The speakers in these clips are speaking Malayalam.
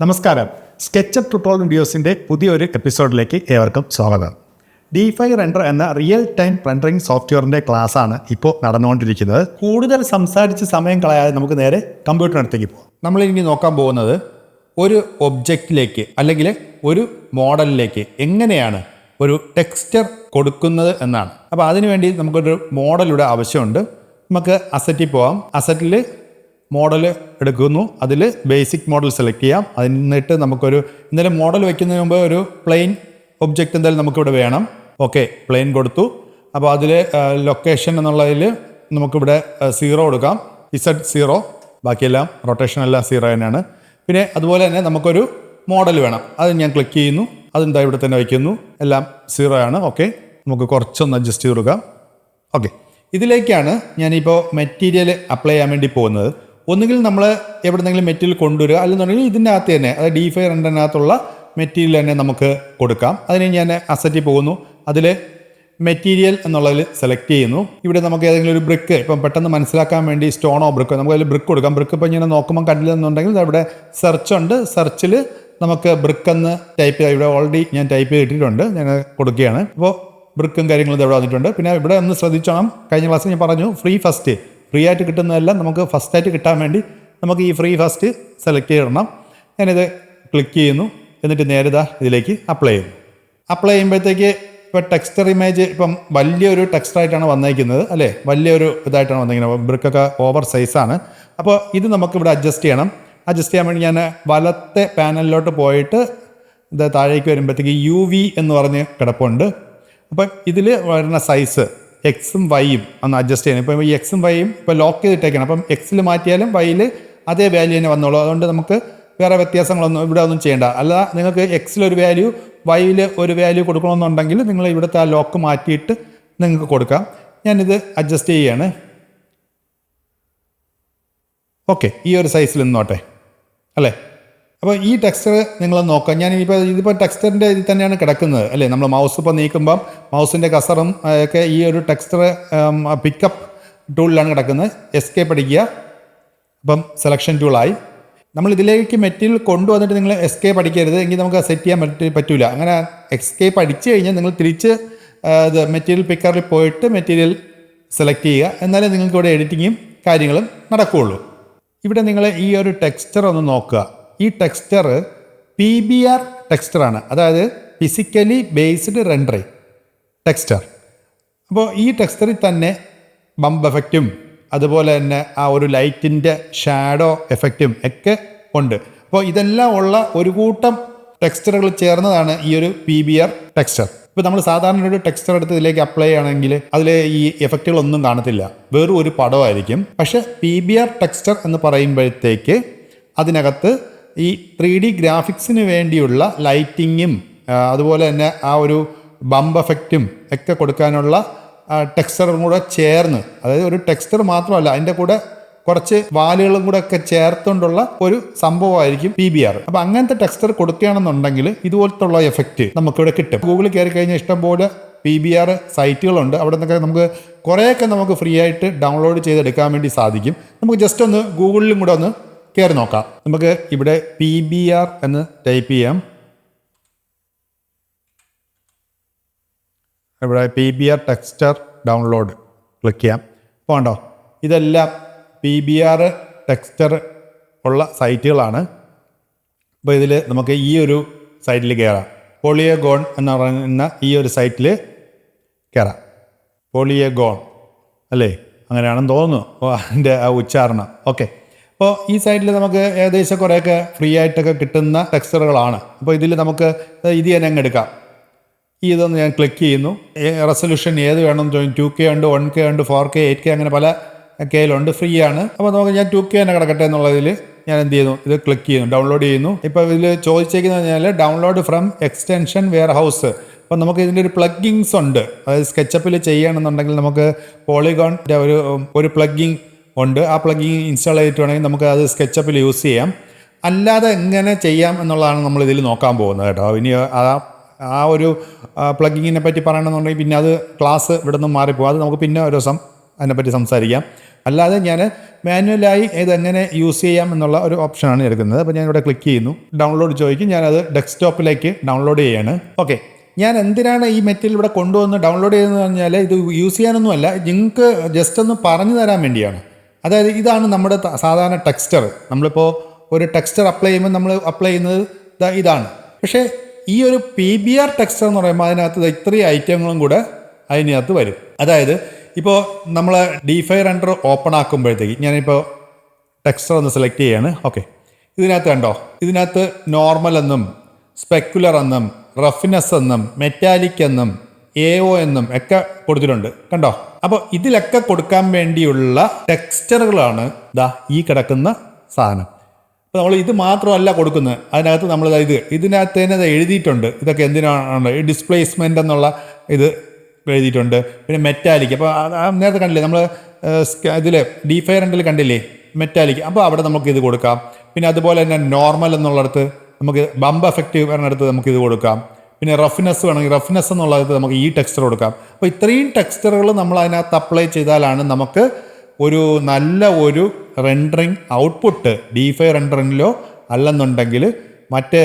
നമസ്കാരം. സ്കെച്ചപ്പ് ട്യൂട്ടോറിയൽ വീഡിയോസിൻ്റെ പുതിയൊരു എപ്പിസോഡിലേക്ക് ഏവർക്കും സ്വാഗതം. D5 റെൻഡർ എന്ന റിയൽ ടൈം റെൻഡറിങ് സോഫ്റ്റ്വെയറിൻ്റെ ക്ലാസ്സാണ് ഇപ്പോൾ നടന്നുകൊണ്ടിരിക്കുന്നത്. കൂടുതൽ സംസാരിച്ച് സമയം കളയാതെ നമുക്ക് നേരെ കമ്പ്യൂട്ടറിനടുത്തേക്ക് പോകാം. നമ്മളിനി നോക്കാൻ പോകുന്നത് ഒരു ഒബ്ജക്റ്റിലേക്ക് അല്ലെങ്കിൽ ഒരു മോഡലിലേക്ക് എങ്ങനെയാണ് ഒരു ടെക്സ്ചർ കൊടുക്കുന്നത് എന്നാണ്. അപ്പോൾ അതിനുവേണ്ടി നമുക്കൊരു മോഡലിവിടെ ആവശ്യമുണ്ട്. നമുക്ക് അസറ്റിൽ പോകാം. അസറ്റിൽ മോഡൽ എടുക്കുന്നു. അതിൽ ബേസിക് മോഡൽ സെലക്ട് ചെയ്യാം. എന്നിട്ട് നമുക്കൊരു എന്തായാലും മോഡൽ വയ്ക്കുന്നതിന് മുമ്പ് ഒരു പ്ലെയിൻ ഒബ്ജക്റ്റ് എന്തായാലും നമുക്കിവിടെ വേണം. ഓക്കെ, പ്ലെയിൻ കൊടുത്തു. അപ്പോൾ അതിൽ ലൊക്കേഷൻ എന്നുള്ളതിൽ നമുക്കിവിടെ 0 കൊടുക്കാം. Z0. ബാക്കിയെല്ലാം റൊട്ടേഷൻ എല്ലാം 0 തന്നെയാണ്. പിന്നെ അതുപോലെ തന്നെ നമുക്കൊരു മോഡൽ വേണം. അത് ഞാൻ ക്ലിക്ക് ചെയ്യുന്നു. അതെന്താ ഇവിടെ തന്നെ വയ്ക്കുന്നു. എല്ലാം 0 ആണ്. ഓക്കെ, നമുക്ക് കുറച്ചൊന്ന് അഡ്ജസ്റ്റ് ചെയ്ത് കൊടുക്കാം. ഓക്കെ, ഇതിലേക്കാണ് ഞാനിപ്പോൾ മെറ്റീരിയൽ അപ്ലൈ ചെയ്യാൻ വേണ്ടി പോകുന്നത്. ഒന്നുകിൽ നമ്മൾ എവിടെന്നെങ്കിലും മെറ്റീരിയൽ കൊണ്ടുവരിക, അല്ലെന്നുണ്ടെങ്കിൽ ഇതിൻ്റെ അകത്ത് തന്നെ അതായത് D5 റെൻഡറിനകത്തുള്ള മെറ്റീരിയൽ തന്നെ നമുക്ക് കൊടുക്കാം. അതിന് ഞാൻ അസറ്റിൽ പോകുന്നു. അതിൽ മെറ്റീരിയൽ എന്നുള്ളതിൽ സെലക്ട് ചെയ്യുന്നു. ഇവിടെ നമുക്ക് ഏതെങ്കിലും ഒരു ബ്രിക്ക് ഇപ്പം പെട്ടെന്ന് മനസ്സിലാക്കാൻ വേണ്ടി സ്റ്റോണോ ബ്രിക്കോ നമുക്ക് അതിൽ ബ്രിക്ക് കൊടുക്കാം. ബ്രിക്ക് ഇപ്പം ഇങ്ങനെ നോക്കുമ്പോൾ കണ്ടില്ലെന്നുണ്ടെങ്കിൽ ഇവിടെ സെർച്ച് ഉണ്ട്. സെർച്ചിൽ നമുക്ക് ബ്രിക്ക് എന്ന് ടൈപ്പ് ചെയ്യാം. ഇവിടെ ഓൾറെഡി ഞാൻ ടൈപ്പ് ചെയ്തിട്ടുണ്ട്. ഞാൻ കൊടുക്കുകയാണ്. അപ്പോൾ ബ്രിക്കും കാര്യങ്ങളും ഇവിടെ വന്നിട്ടുണ്ട്. പിന്നെ ഇവിടെ ഒന്ന് ശ്രദ്ധിച്ചോണം, കഴിഞ്ഞ ക്ലാസ്സിൽ ഞാൻ പറഞ്ഞു ഫ്രീ ആയിട്ട് കിട്ടുന്നതെല്ലാം നമുക്ക് ഫസ്റ്റായിട്ട് കിട്ടാൻ വേണ്ടി നമുക്ക് ഈ ഫ്രീ ഫസ്റ്റ് സെലക്ട് ചെയ്തിടണം. ഞാനിത് ക്ലിക്ക് ചെയ്യുന്നു. എന്നിട്ട് നേരെ ഇതിലേക്ക് അപ്ലൈ ചെയ്യുന്നു. അപ്ലൈ ചെയ്യുമ്പോഴത്തേക്ക് ഇപ്പോൾ ടെക്സ്ചർ ഇമേജ് ഇപ്പം വലിയൊരു ടെക്സ്റ്റായിട്ടാണ് വന്നേക്കുന്നത്, അല്ലേ? വലിയൊരു ഇതായിട്ടാണ് വന്നിരിക്കുന്നത്. ബ്രിക്കൊക്കെ ഓവർ സൈസാണ്. അപ്പോൾ ഇത് നമുക്കിവിടെ അഡ്ജസ്റ്റ് ചെയ്യണം. അഡ്ജസ്റ്റ് ചെയ്യാൻ വേണ്ടി ഞാൻ വലത്തെ പാനലിലോട്ട് പോയിട്ട് ഇത് താഴേക്ക് വരുമ്പോഴത്തേക്ക് UV എന്ന് പറഞ്ഞ് കിടപ്പുണ്ട്. അപ്പം ഇതിൽ വരുന്ന സൈസ് എക്സും വൈയും ഒന്ന് അഡ്ജസ്റ്റ് ചെയ്യണം. ഇപ്പം ഈ എക്സും വൈയും ഇപ്പോൾ ലോക്ക് ചെയ്തിട്ടേക്കണം. അപ്പം എക്സിൽ മാറ്റിയാലും വൈയിൽ അതേ വാല്യൂ തന്നെ വന്നോളൂ. അതുകൊണ്ട് നമുക്ക് വേറെ വ്യത്യാസങ്ങളൊന്നും ഇവിടെ ഒന്നും ചെയ്യേണ്ട. അല്ല, നിങ്ങൾക്ക് എക്സിലൊരു വാല്യൂ വൈയിൽ ഒരു വാല്യൂ കൊടുക്കണമെന്നുണ്ടെങ്കിൽ നിങ്ങൾ ഇവിടുത്തെ ആ ലോക്ക് മാറ്റിയിട്ട് നിങ്ങൾക്ക് കൊടുക്കാം. ഞാനിത് അഡ്ജസ്റ്റ് ചെയ്യുകയാണ്. ഓക്കെ, ഈ ഒരു സൈസിൽ നിന്നോട്ടെ, അല്ലേ? അപ്പോൾ ഈ ടെക്സ്ചർ നിങ്ങൾ നോക്കാം. ഇതിപ്പോൾ ടെക്സ്ചറിൻ്റെ ഇതിൽ തന്നെയാണ് കിടക്കുന്നത്, അല്ലേ? നമ്മൾ മൗസ് ഇപ്പോൾ നീക്കുമ്പം മൗസിൻ്റെ കസറും ഒക്കെ ഈ ഒരു ടെക്സ്ചർ പിക്കപ്പ് ടൂളിലാണ് കിടക്കുന്നത്. എസ്കേപ്പ് അടിക്കുക. അപ്പം സെലക്ഷൻ ടൂളായി. നമ്മൾ ഇതിലേക്ക് മെറ്റീരിയൽ കൊണ്ടുവന്നിട്ട് നിങ്ങൾ എസ്കേപ്പ് അടിക്കരുത്, എങ്കിൽ നമുക്ക് സെറ്റ് ചെയ്യാൻ പറ്റില്ല. അങ്ങനെ എസ്കേപ്പ് അടിച്ചു കഴിഞ്ഞാൽ നിങ്ങൾ തിരിച്ച് ഇത് മെറ്റീരിയൽ പിക്കറിൽ പോയിട്ട് മെറ്റീരിയൽ സെലക്ട് ചെയ്യുക. എന്നാലേ നിങ്ങൾക്ക് ഇവിടെ എഡിറ്റിങ്ങും കാര്യങ്ങളും നടക്കുകയുള്ളൂ. ഇവിടെ നിങ്ങൾ ഈ ഒരു ടെക്സ്ചർ ഒന്ന് നോക്കുക. ഈ ടെക്സ്ചർ PBR ടെക്സ്ചറാണ്, അതായത് ഫിസിക്കലി ബേസ്ഡ് റെൻഡറിങ് ടെക്സ്ചർ. അപ്പോൾ ഈ ടെക്സ്ചറിൽ തന്നെ ബംപ് എഫക്റ്റും അതുപോലെ തന്നെ ആ ഒരു ലൈറ്റിൻ്റെ ഷാഡോ എഫക്റ്റും ഒക്കെ ഉണ്ട്. അപ്പോൾ ഇതെല്ലാം ഉള്ള ഒരു കൂട്ടം ടെക്സ്ചറുകൾ ചേർന്നതാണ് ഈ ഒരു PBR ടെക്സ്ചർ. ഇപ്പോൾ നമ്മൾ സാധാരണ ഒരു ടെക്സ്ചർ എടുത്ത് ഇതിലേക്ക് അപ്ലൈ ചെയ്യുകയാണെങ്കിൽ അതിൽ ഈ എഫക്റ്റുകളൊന്നും കാണത്തില്ല, വെറും ഒരു പടമായിരിക്കും. പക്ഷേ PBR ടെക്സ്ചർ എന്ന് പറയുമ്പോഴത്തേക്ക് അതിനകത്ത് ഈ 3D ഗ്രാഫിക്സിന് വേണ്ടിയുള്ള ലൈറ്റിങ്ങും അതുപോലെ തന്നെ ആ ഒരു ബംപ് എഫക്റ്റും ഒക്കെ കൊടുക്കാനുള്ള ടെക്സ്ചറും കൂടെ ചേർന്ന്, അതായത് ഒരു ടെക്സ്ചർ മാത്രമല്ല, അതിൻ്റെ കൂടെ കുറച്ച് വാലുകളും കൂടെ ഒക്കെ ചേർത്തുകൊണ്ടുള്ള ഒരു സംഭവമായിരിക്കും PBR. അപ്പോൾ അങ്ങനത്തെ ടെക്സ്ചർ കൊടുക്കുകയാണെന്നുണ്ടെങ്കിൽ ഇതുപോലത്തുള്ള എഫക്റ്റ് നമുക്കിവിടെ കിട്ടും. ഗൂഗിളിൽ കയറി കഴിഞ്ഞാൽ ഇഷ്ടംപോലെ PBR സൈറ്റുകളുണ്ട്. അവിടെ നിന്നൊക്കെ നമുക്ക് കുറേയൊക്കെ നമുക്ക് ഫ്രീ ആയിട്ട് ഡൗൺലോഡ് ചെയ്തെടുക്കാൻ വേണ്ടി സാധിക്കും. നമുക്ക് ജസ്റ്റ് ഒന്ന് ഗൂഗിളിലും കൂടെ ഒന്ന് കയറി നോക്കാം. നമുക്ക് ഇവിടെ PBR എന്ന് ടൈപ്പ് ചെയ്യാം. ഇവിടെ PBR ടെക്സ്ചർ ഡൗൺലോഡ് ക്ലിക്ക് ചെയ്യാം. അപ്പോൾ കണ്ടോ, ഇതെല്ലാം PBR ടെക്സ്ചർ ഉള്ള സൈറ്റുകളാണ്. അപ്പോൾ ഇതിൽ നമുക്ക് ഈ ഒരു സൈറ്റിൽ കയറാം. പോളിയഗോൺ എന്ന് പറയുന്ന ഈ ഒരു സൈറ്റിൽ കയറാം. പോളിയഗോൺ അല്ലേ, അങ്ങനെയാണെന്ന് തോന്നുന്നു അതിൻ്റെ ആ ഉച്ചാരണം. ഓക്കെ, അപ്പോൾ ഈ സൈറ്റിൽ നമുക്ക് ഏകദേശം കുറേയൊക്കെ ഫ്രീ ആയിട്ടൊക്കെ കിട്ടുന്ന ടെക്സ്ചറുകളാണ്. അപ്പോൾ ഇതിൽ നമുക്ക് ഇത് തന്നെ അങ്ങ് എടുക്കാം. ഇതൊന്ന് ഞാൻ ക്ലിക്ക് ചെയ്യുന്നു. റെസൊല്യൂഷൻ ഏത് വേണമെന്ന് ചോദിക്കും. 2K ഉണ്ട്, 1K ഉണ്ട്, 4K, 8K, അങ്ങനെ പല കെയിലുണ്ട്. ഫ്രീ ആണ്. അപ്പോൾ നമുക്ക് ഞാൻ 2K തന്നെ കിടക്കട്ടെ എന്നുള്ളതിൽ ഞാൻ എന്ത് ചെയ്യുന്നു, ഇത് ക്ലിക്ക് ചെയ്യുന്നു, ഡൗൺലോഡ് ചെയ്യുന്നു. ഇപ്പോൾ ഇതിൽ ചോദിച്ചേക്കുന്നത് പറഞ്ഞാൽ download from extension warehouse. അപ്പോൾ നമുക്ക് ഇതിൻ്റെ ഒരു പ്ലഗിങ്സ് ഉണ്ട്. അതായത് സ്കെച്ചപ്പിൽ ചെയ്യണമെന്നുണ്ടെങ്കിൽ നമുക്ക് പോളിഗോണിൻ്റെ ഒരു പ്ലഗിങ് ഉണ്ട്. ആ പ്ലഗിങ് ഇൻസ്റ്റാൾ ചെയ്തിട്ടുണ്ടെങ്കിൽ നമുക്ക് അത് സ്കെച്ചപ്പിൽ യൂസ് ചെയ്യാം. അല്ലാതെ എങ്ങനെ ചെയ്യാം എന്നുള്ളതാണ് നമ്മൾ ഇതിൽ നോക്കാൻ പോകുന്നത് കേട്ടോ. ഇനി ആ ഒരു പ്ലഗിങ്ങിനെ പറ്റി പറയണമെന്നുണ്ടെങ്കിൽ പിന്നെ അത് ക്ലാസ് ഇവിടെ നിന്ന് മാറിപ്പോകും. അത് നമുക്ക് പിന്നെ ഒരു ദിവസം അതിനെപ്പറ്റി സംസാരിക്കാം. അല്ലാതെ ഞാൻ മാനുവലായി ഇതെങ്ങനെ യൂസ് ചെയ്യാം എന്നുള്ള ഒരു ഓപ്ഷനാണ് എടുക്കുന്നത്. അപ്പോൾ ഞാനിവിടെ ക്ലിക്ക് ചെയ്യുന്നു, ഡൗൺലോഡ് ചോദിക്കും, ഞാനത് ഡെസ്ക്ടോപ്പിലേക്ക് ഡൗൺലോഡ് ചെയ്യാണ്. ഓക്കെ, ഞാൻ എന്തിനാണ് ഈ മെറ്റീരിയൽ ഇവിടെ കൊണ്ടുവന്ന് ഡൗൺലോഡ് ചെയ്തതെന്ന് പറഞ്ഞാൽ ഇത് യൂസ് ചെയ്യാനൊന്നുമല്ല, നിങ്ങൾക്ക് ജസ്റ്റ് ഒന്ന് പറഞ്ഞു തരാൻ വേണ്ടിയാണ്. അതായത് ഇതാണ് നമ്മുടെ സാധാരണ ടെക്സ്ചർ. നമ്മളിപ്പോൾ ഒരു ടെക്സ്ചർ അപ്ലൈ ചെയ്യുമ്പോൾ നമ്മൾ അപ്ലൈ ചെയ്യുന്നത് ഇതാണ്. പക്ഷേ ഈ ഒരു PBR ടെക്സ്ചർ എന്ന് പറയുമ്പോൾ അതിനകത്ത് ഇത്രയും ഐറ്റങ്ങളും കൂടെ അതിനകത്ത് വരും. അതായത് ഇപ്പോൾ നമ്മൾ D5 റെൻഡർ ഓപ്പൺ ആക്കുമ്പോഴത്തേക്ക് ഞാനിപ്പോൾ ടെക്സ്ചർ ഒന്ന് സെലക്ട് ചെയ്യാണ്. ഓക്കെ, ഇതിനകത്ത് കണ്ടോ, ഇതിനകത്ത് നോർമൽ എന്നും സ്പെക്കുലർ എന്നും റഫ്നെസ് എന്നും മെറ്റാലിക് എന്നും AO എന്നും ഒക്കെ കൊടുത്തിട്ടുണ്ട്, കണ്ടോ. അപ്പോൾ ഇതിലൊക്കെ കൊടുക്കാൻ വേണ്ടിയുള്ള ടെക്സ്ചറുകളാണ് ഈ കിടക്കുന്ന സാധനം. അപ്പോൾ നമ്മൾ ഇത് മാത്രമല്ല കൊടുക്കുന്നത്, അതിനകത്ത് നമ്മൾ ഇതിനകത്ത് തന്നെ എഴുതിയിട്ടുണ്ട് ഇതൊക്കെ എന്തിനാണ്. ഈ ഡിസ്പ്ലേസ്മെൻ്റ് എന്നുള്ള ഇത് എഴുതിയിട്ടുണ്ട്. പിന്നെ മെറ്റാലിക്, അപ്പോൾ നേരത്തെ കണ്ടില്ലേ നമ്മൾ ഇതിൽ D5 റെൻഡിൽ കണ്ടില്ലേ മെറ്റാലിക്, അപ്പോൾ അവിടെ നമുക്ക് ഇത് കൊടുക്കാം. പിന്നെ അതുപോലെ തന്നെ നോർമൽ എന്നുള്ളിടത്ത് നമുക്ക് ബമ്പ് എഫക്റ്റ് വരുന്നിടത്ത് നമുക്കിത് കൊടുക്കാം. പിന്നെ റഫ്നെസ് വേണമെങ്കിൽ റഫ്നെസ് എന്നുള്ളത് നമുക്ക് ഈ ടെക്സ്ചർ കൊടുക്കാം. അപ്പോൾ ഇത്രയും ടെക്സ്ചറുകൾ നമ്മൾ അതിനകത്ത് അപ്ലൈ ചെയ്താലാണ് നമുക്ക് ഒരു നല്ല ഒരു റെൻഡറിങ് ഔട്ട്പുട്ട് D5 റെൻഡറിങ്ങിലോ അല്ലെന്നുണ്ടെങ്കിൽ മറ്റ്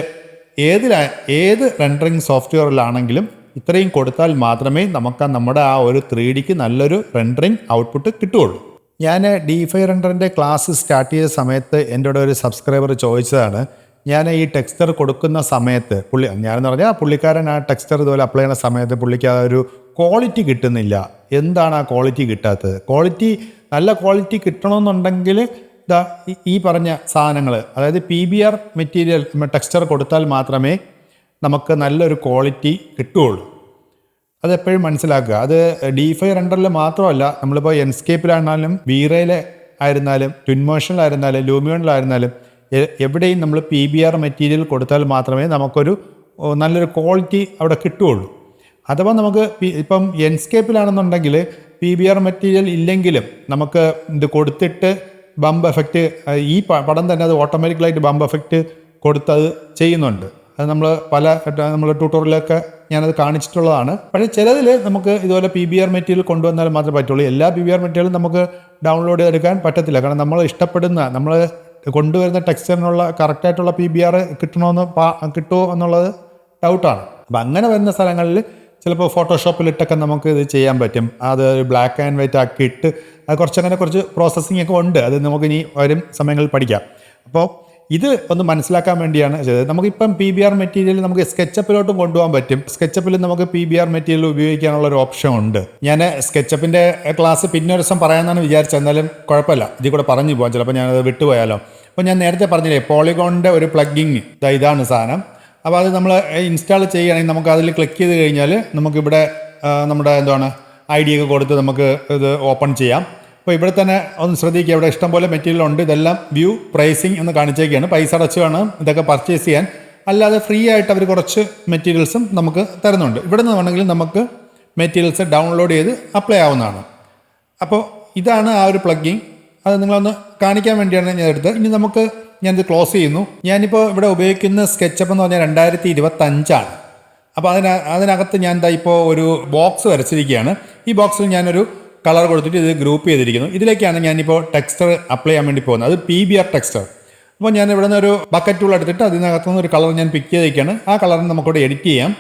ഏത് റെൻഡറിങ് സോഫ്റ്റ്വെയറിലാണെങ്കിലും ഇത്രയും കൊടുത്താൽ മാത്രമേ നമുക്ക് നമ്മുടെ ആ ഒരു 3Dക്ക് നല്ലൊരു റെൻഡറിങ് ഔട്ട്പുട്ട് കിട്ടുകയുള്ളൂ. ഞാൻ D5 റെൻഡറിൻ്റെ ക്ലാസ് സ്റ്റാർട്ട് ചെയ്ത സമയത്ത് എൻ്റെ കൂടെ ഒരു സബ്സ്ക്രൈബർ ചോദിച്ചതാണ്, ഞാൻ ഈ ടെക്സ്ചർ കൊടുക്കുന്ന സമയത്ത് ഞാനെന്ന് പറഞ്ഞാൽ പുള്ളിക്കാരൻ ആ ടെക്സ്ചർ ഇതുപോലെ അപ്ലൈ ചെയ്യുന്ന സമയത്ത് പുള്ളിക്ക് ആ ഒരു ക്വാളിറ്റി കിട്ടുന്നില്ല. എന്താണ് ആ ക്വാളിറ്റി കിട്ടാത്തത്? നല്ല ക്വാളിറ്റി കിട്ടണമെന്നുണ്ടെങ്കിൽ ഈ പറഞ്ഞ സാധനങ്ങൾ, അതായത് PBR മെറ്റീരിയൽ ടെക്സ്ചർ കൊടുത്താൽ മാത്രമേ നമുക്ക് നല്ലൊരു ക്വാളിറ്റി കിട്ടുകയുള്ളൂ. അതെപ്പോഴും മനസ്സിലാക്കുക. അത് D5 റെൻഡറിൽ മാത്രമല്ല, നമ്മളിപ്പോൾ എൻസ്കേപ്പിലായിരുന്നാലും V-Ray ആയിരുന്നാലും ട്വിൻമോഷനിലായിരുന്നാലും ലൂമിയോണിലായിരുന്നാലും എവിടെയും നമ്മൾ PBR മെറ്റീരിയൽ കൊടുത്താൽ മാത്രമേ നമുക്കൊരു നല്ലൊരു ക്വാളിറ്റി അവിടെ കിട്ടുകയുള്ളൂ. അഥവാ നമുക്ക് ഇപ്പം എൻസ്കേപ്പിലാണെന്നുണ്ടെങ്കിൽ PBR മെറ്റീരിയൽ ഇല്ലെങ്കിലും നമുക്ക് ഇത് കൊടുത്തിട്ട് ബമ്പ് എഫക്റ്റ്, ഈ പടം തന്നെ അത് ഓട്ടോമാറ്റിക്കലായിട്ട് ബമ്പ് എഫക്റ്റ് കൊടുത്തത് ചെയ്യുന്നുണ്ട്. അത് നമ്മൾ ട്യൂട്ടോറിയലൊക്കെ ഞാനത് കാണിച്ചിട്ടുള്ളതാണ്. പക്ഷേ ചിലതിൽ നമുക്ക് ഇതുപോലെ PBR മെറ്റീരിയൽ കൊണ്ടുവന്നാൽ മാത്രമേ പറ്റുള്ളൂ. എല്ലാ PBR മെറ്റീരിയലും നമുക്ക് ഡൗൺലോഡ് ചെയ്തെടുക്കാൻ പറ്റത്തില്ല. കാരണം നമ്മൾ ഇഷ്ടപ്പെടുന്ന, നമ്മൾ കൊണ്ടുവരുന്ന ടെക്സ്ചറിനുള്ള കറക്റ്റായിട്ടുള്ള PBR കിട്ടുമോ എന്നുള്ളത് ഡൗട്ടാണ്. അപ്പം അങ്ങനെ വരുന്ന സ്ഥലങ്ങളിൽ ചിലപ്പോൾ ഫോട്ടോഷോപ്പിലിട്ടൊക്കെ നമുക്ക് ഇത് ചെയ്യാൻ പറ്റും. അത് ബ്ലാക്ക് ആൻഡ് വൈറ്റ് ആക്കിയിട്ട് അത് കുറച്ച് പ്രോസസ്സിംഗ് ഒക്കെ ഉണ്ട്. അത് നമുക്കിനി വരും സമയങ്ങളിൽ പഠിക്കാം. അപ്പോൾ ഇത് ഒന്ന് മനസ്സിലാക്കാൻ വേണ്ടിയാണ് ചെയ്തത്. നമുക്കിപ്പം PBR മെറ്റീരിയൽ നമുക്ക് സ്കെച്ചപ്പിലോട്ടും കൊണ്ടുപോകാൻ പറ്റും. സ്കെച്ചപ്പിൽ നമുക്ക് PBR മെറ്റീരിയൽ ഉപയോഗിക്കാനുള്ള ഒരു ഓപ്ഷൻ ഉണ്ട്. ഞാൻ സ്കെച്ചപ്പിൻ്റെ ക്ലാസ് പിന്നെ ഒരു ദിവസം പറയാമെന്നാണ് വിചാരിച്ചത്. എന്നാലും കുഴപ്പമില്ല, ഇതിൽ കൂടെ പറഞ്ഞു പോകാം, ചിലപ്പോൾ ഞാനത് വിട്ടുപോയാലോ. അപ്പോൾ ഞാൻ നേരത്തെ പറഞ്ഞില്ലേ പോളിഗോണിൻ്റെ ഒരു പ്ലഗിങ് ഇതാണ് സാധനം. അപ്പോൾ അത് നമ്മൾ ഇൻസ്റ്റാൾ ചെയ്യുകയാണെങ്കിൽ നമുക്ക് അതിൽ ക്ലിക്ക് ചെയ്ത് കഴിഞ്ഞാൽ നമുക്കിവിടെ നമ്മുടെ ID ഒക്കെ കൊടുത്ത് നമുക്ക് ഇത് ഓപ്പൺ ചെയ്യാം. അപ്പോൾ ഇവിടെ തന്നെ ഒന്ന് ശ്രദ്ധിക്കുക, ഇവിടെ ഇഷ്ടംപോലെ മെറ്റീരിയൽ ഉണ്ട്. ഇതെല്ലാം വ്യൂ പ്രൈസിങ് എന്ന് കാണിച്ചേക്കാണ്. പൈസ അടച്ച് വേണം ഇതൊക്കെ പർച്ചേസ് ചെയ്യാൻ. അല്ലാതെ ഫ്രീ ആയിട്ട് അവർ കുറച്ച് മെറ്റീരിയൽസും നമുക്ക് തരുന്നുണ്ട്. ഇവിടെ നിന്ന് വേണമെങ്കിൽ നമുക്ക് മെറ്റീരിയൽസ് ഡൗൺലോഡ് ചെയ്ത് അപ്ലൈ ആവുന്നതാണ്. അപ്പോൾ ഇതാണ് ആ ഒരു പ്ലഗിങ്. അത് നിങ്ങളൊന്ന് കാണിക്കാൻ വേണ്ടിയാണ് ഞാൻ എടുത്തത്. ഇനി ഞാനിത് ക്ലോസ് ചെയ്യുന്നു. ഞാനിപ്പോൾ ഇവിടെ ഉപയോഗിക്കുന്ന സ്കെച്ചപ്പ് എന്ന് പറഞ്ഞാൽ 2025. അപ്പോൾ അതിനകത്ത് ഞാൻ ഇപ്പോൾ ഒരു ബോക്സ് വരച്ചിരിക്കുകയാണ്. ഈ ബോക്സിൽ ഞാനൊരു കളർ കൊടുത്തിട്ട് ഇത് ഗ്രൂപ്പ് ചെയ്തിരിക്കുന്നു. ഇതിലേക്കാണ് ഞാനിപ്പോൾ ടെക്സ്ചർ അപ്ലൈ ചെയ്യാൻ വേണ്ടി പോകുന്നത്. അത് PBR ടെക്സ്ചർ. അപ്പോൾ ഞാൻ ഇവിടെ നിന്ന് ഒരു ബക്കറ്റ് ടൂൾ എടുത്തിട്ട് അതിനകത്തുനിന്ന് ഒരു കളർ ഞാൻ പിക്ക് ചെയ്തേക്കാണ്. ആ കളറിന് നമുക്കിവിടെ എഡിറ്റ് ചെയ്യാം.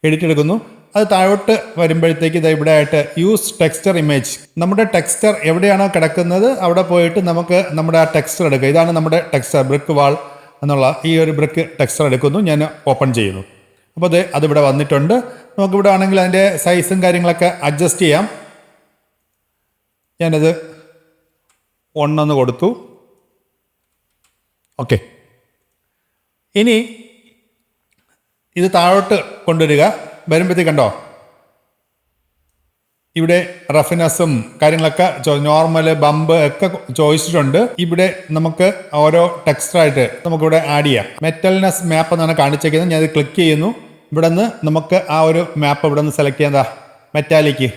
എഡിറ്റ് എടുക്കുന്നു. അത് താഴോട്ട് വരുമ്പോഴത്തേക്ക് ഇത് ഇവിടെ ആയിട്ട് യൂസ് ടെക്സ്ചർ ഇമേജ്. നമ്മുടെ ടെക്സ്ചർ എവിടെയാണോ കിടക്കുന്നത് അവിടെ പോയിട്ട് നമുക്ക് നമ്മുടെ ആ ടെക്സ്ചർ എടുക്കുക. ഇതാണ് നമ്മുടെ ടെക്സ്ചർ, ബ്രിക്ക് വാൾ എന്നുള്ള ഈ ഒരു ബ്രിക്ക് ടെക്സ്ചർ എടുക്കുന്നു. ഞാൻ ഓപ്പൺ ചെയ്യുന്നു. അപ്പോൾ അതിവിടെ വന്നിട്ടുണ്ട്. നമുക്കിവിടെ ആണെങ്കിൽ അതിൻ്റെ സൈസും കാര്യങ്ങളൊക്കെ അഡ്ജസ്റ്റ് ചെയ്യാം. ഞാനത് 1 കൊടുത്തു. ഓക്കെ, ഇനി ഇത് താഴോട്ട് കൊണ്ടുവരിക. വരുമ്പോഴത്തേക്ക് കണ്ടോ ഇവിടെ റഫ്നെസ്സും കാര്യങ്ങളൊക്കെ നോർമൽ ബമ്പ് ഒക്കെ ചോദിച്ചിട്ടുണ്ട്. ഇവിടെ നമുക്ക് ഓരോ ടെക്സ്ചറായിട്ട് നമുക്കിവിടെ ആഡ് ചെയ്യാം. മെറ്റൽനെസ് മാപ്പ് എന്നാണ് കാണിച്ചേക്കുന്നത്. ഞാനത് ക്ലിക്ക് ചെയ്യുന്നു. ഇവിടെ നിന്ന് നമുക്ക് ആ ഒരു മാപ്പ് ഇവിടെ നിന്ന് സെലക്ട് ചെയ്യാം. മെറ്റാലിക്ക്.